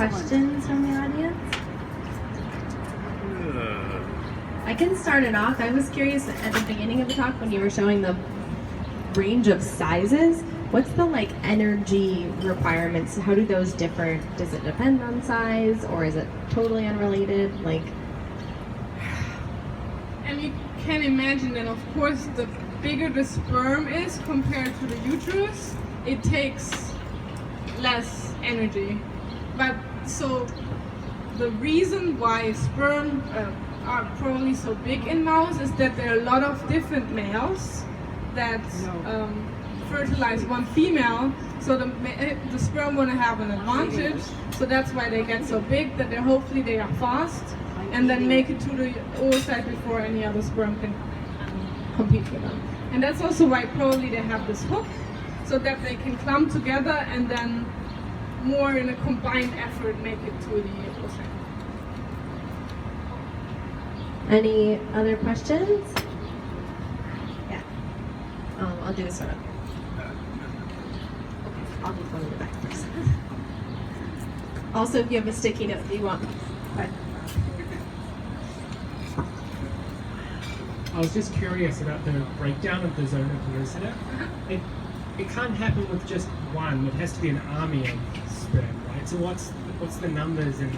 questions from the audience? I can start it off. I was curious at the beginning of the talk when you were showing the range of sizes. What's the energy requirements? How do those differ? Does it depend on size, or is it totally unrelated? And you can imagine that, of course, the bigger the sperm is compared to the uterus, it takes less energy. But so the reason why sperm are probably so big in males is that there are a lot of different males that fertilize one female, so the sperm want to have an advantage, so that's why they get so big, that hopefully they are fast and then make it to the oocyte before any other sperm can compete with them. And that's also why probably they have this hook, so that they can clump together and then more in a combined effort make it to the oocyte. Any other questions? Yeah. I'll do this one. I'll do one in the back first. Also, if you have a sticky note that you want. But I was just curious about the breakdown of the zona pellucida. It can't happen with just one. It has to be an army of sperm, right? So what's the numbers and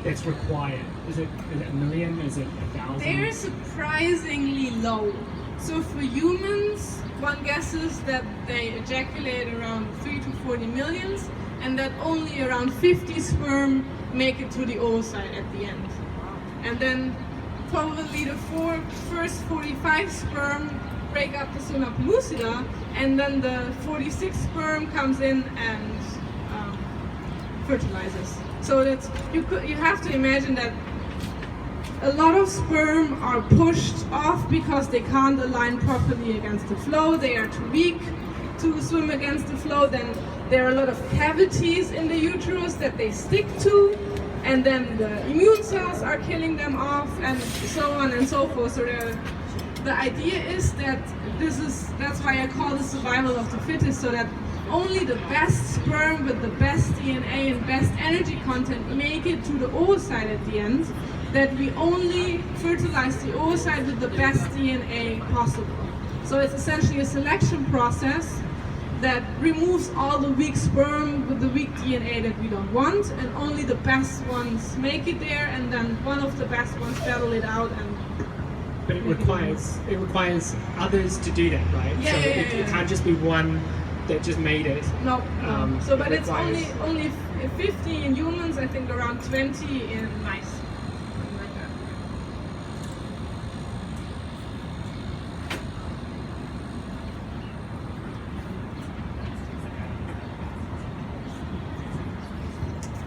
that's required? Is it 1 million? Is it 1,000? They're surprisingly low. So for humans, one guesses that they ejaculate around 3 to 40 millions, and that only around 50 sperm make it to the oocyte at the end. And then probably the first 45 sperm break up the zona pellucida, and then the 46 sperm comes in and fertilizes. So that's you have to imagine that a lot of sperm are pushed off because they can't align properly against the flow. They are too weak to swim against the flow. Then there are a lot of cavities in the uterus that they stick to, and then the immune cells are killing them off, and so on and so forth. So the idea is that that's why I call this survival of the fittest, so that only the best sperm with the best DNA and best energy content make it to the oocyte at the end, that we only fertilize the oocyte with the best DNA possible. So it's essentially a selection process that removes all the weak sperm with the weak DNA that we don't want, and only the best ones make it there, and then one of the best ones battle it out. But it requires others to do that, right? Yeah, so yeah, it can't just be one that just made it. No. So, but it's requires... only 50 in humans, I think around 20 in mice. Something like that.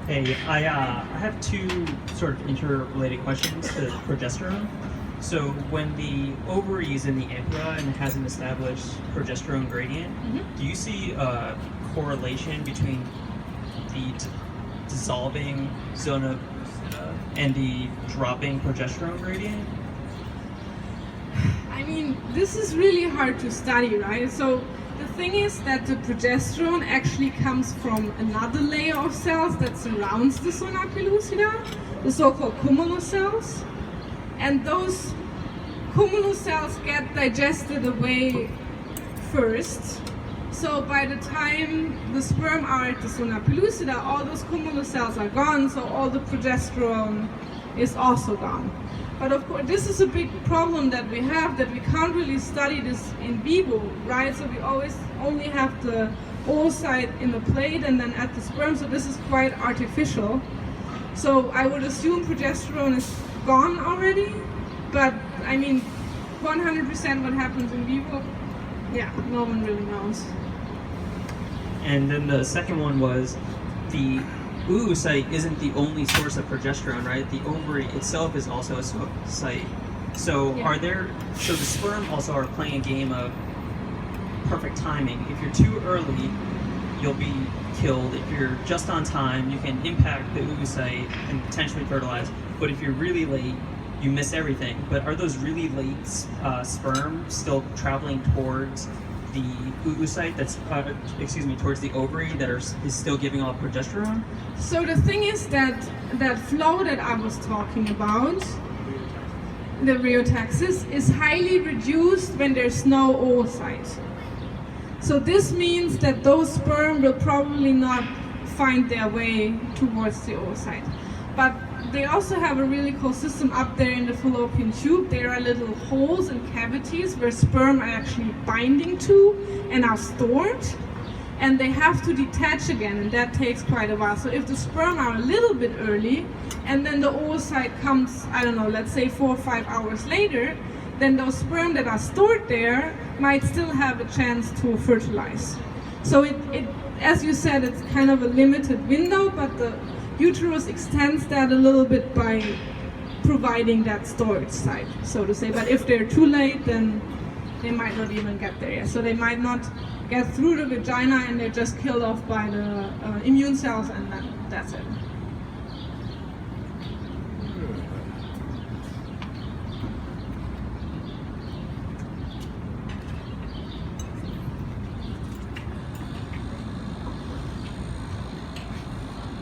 Hey, I have two sort of interrelated questions to progesterone. So when the ovary is in the ampulla and it has an established progesterone gradient, do you see a correlation between the dissolving zona and the dropping progesterone gradient? I mean, this is really hard to study, right? So the thing is that the progesterone actually comes from another layer of cells that surrounds the zona pellucida, the so-called cumulus cells. And those cumulus cells get digested away first. So by the time the sperm are at the zona pellucida, all those cumulus cells are gone, so all the progesterone is also gone. But of course, this is a big problem that we have, that we can't really study this in vivo, right? So we always only have the oocyte in the plate and then at the sperm, so this is quite artificial. So I would assume progesterone is gone already, but I mean, 100% what happens in vivo, yeah, no one really knows. And then the second one was the oocyte isn't the only source of progesterone, right? The ovary itself is also a site. So Yeah. so the sperm also are playing a game of perfect timing. If you're too early, you'll be killed. If you're just on time, you can impact the oocyte and potentially fertilize. But if you're really late, you miss everything. But are those really late sperm still traveling towards the oocyte that's, towards the ovary that is still giving off progesterone? So the thing is that that flow that I was talking about, the rheotaxis, is highly reduced when there's no oocyte. So this means that those sperm will probably not find their way towards the oocyte. But they also have a really cool system up there in the fallopian tube. There are little holes and cavities where sperm are actually binding to and are stored. And they have to detach again, and that takes quite a while. So if the sperm are a little bit early, and then the oocyte comes, I don't know, let's say 4 or 5 hours later, then those sperm that are stored there might still have a chance to fertilize. So it as you said, it's kind of a limited window, but the uterus extends that a little bit by providing that storage site, so to say. But if they're too late, then they might not even get there yet. So they might not get through the vagina, and they're just killed off by the immune cells, and then that's it.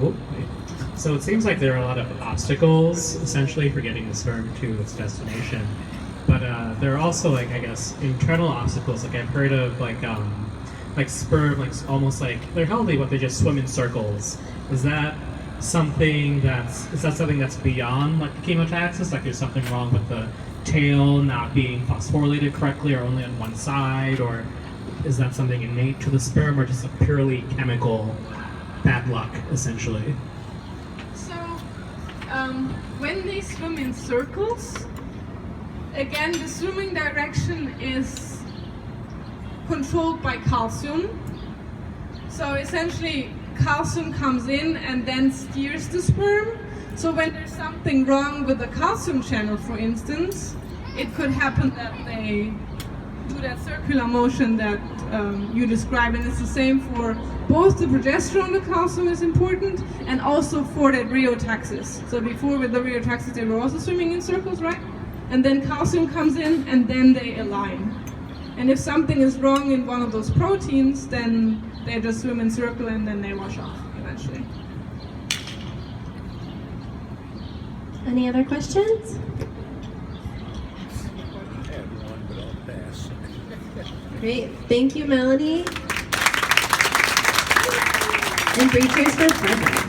Oh, wait. So it seems like there are a lot of obstacles, essentially, for getting the sperm to its destination. But there are also, like, I guess, internal obstacles. Like, I've heard of, like sperm, like, almost like they're healthy, but they just swim in circles. Is that something that's beyond, like, the chemotaxis? Like, there's something wrong with the tail not being phosphorylated correctly, or only on one side? Or is that something innate to the sperm, or just a purely chemical bad luck, essentially? So, when they swim in circles, again, the swimming direction is controlled by calcium. So essentially, calcium comes in and then steers the sperm. So when there's something wrong with the calcium channel, for instance, it could happen that they do that circular motion that you describe, and it's the same for both the progesterone, the calcium is important, and also for that rheotaxis. So before with the rheotaxis, they were also swimming in circles, right? And then calcium comes in, and then they align. And if something is wrong in one of those proteins, then they just swim in circle, and then they wash off eventually. Any other questions? Great. Thank you, Melanie. And 3 cheers for Frederic.